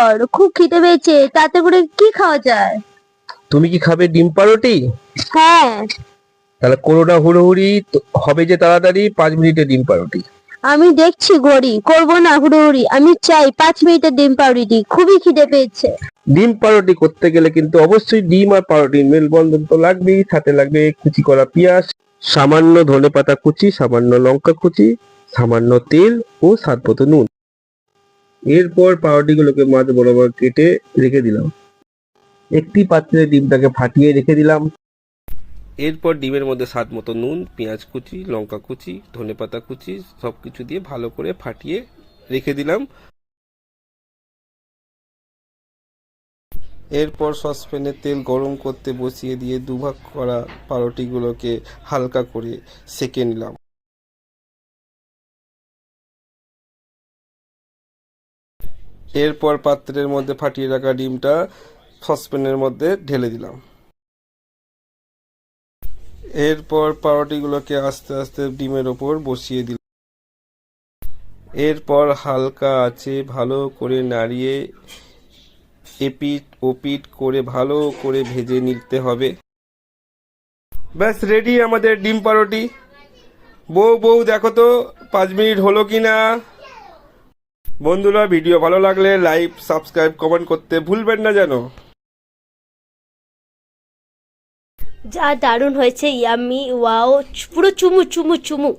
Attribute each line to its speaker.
Speaker 1: কর, খুব খিদে পেয়েছে, তাতে করে কি খাওয়া যায়?
Speaker 2: তুমি কি খাবে ডিম পাউরুটি?
Speaker 1: হ্যাঁ।
Speaker 2: তাহলে করোনা হুড়োহুড়ি হবে যে তাড়াতাড়ি, 5 মিনিটে ডিম পাউরুটি।
Speaker 1: আমি দেখছি ঘড়ি, করবো না হুড়োহুড়ি, আমি চাই 5 মিনিটের ডিম পাউরুটি, খুবই খিদে পেয়েছে।
Speaker 2: ডিম পাউরুটি করতে গেলে কিন্তু অবশ্যই ডিম আর পাউরুটির মেলবন্ধন তো লাগবেই, সাথে লাগবে কুচি করা পেঁয়াজ, সামান্য ধনেপাতা কুচি, সামান্য লঙ্কা কুচি, সামান্য তেল ও স্বাদমতো নুন। এরপর পাউরুটিগুলোকে মাঝ বরাবর কেটে রেখে দিলাম। একটি পাত্রে ডিমটাকে ফাটিয়ে রেখে দিলাম। এরপর ডিমের মধ্যে স্বাদমতো নুন, পেঁয়াজ কুচি, লঙ্কা কুচি, ধনেপাতা কুচি সবকিছু দিয়ে ভালো করে ফাটিয়ে রেখে দিলাম। এরপর সসপ্যানে তেল গরম করতে বসিয়ে দিয়ে দুভাগ করা পাউরুটিগুলোকে হালকা করে সেঁকে নিলাম। এরপর পাত্রের মধ্যে ফাটিয়ে রাখা ডিমটা সসপ্যানের মধ্যে ঢেলে দিলাম। এরপর পাউরুটিগুলোকে আস্তে আস্তে ডিমের ওপর বসিয়ে দিলাম। এরপর হালকা আঁচে ভালো করে নাড়িয়ে এপিট ওপিট করে ভালো করে ভেজে নিতে হবে। ব্যাস রেডি আমাদের ডিম পাউরুটি। বউ বউ দেখো তো 5 মিনিট হলো কিনা। বন্ধুরা, ভিডিও ভালো লাগলে লাইক, সাবস্ক্রাইব, কমেন্ট করতে ভুলবেন না যেন।
Speaker 1: যা দারুণ হয়েছে, ইয়াম্মি, ওয়াও, পুরো চুমু চুমু চুমু।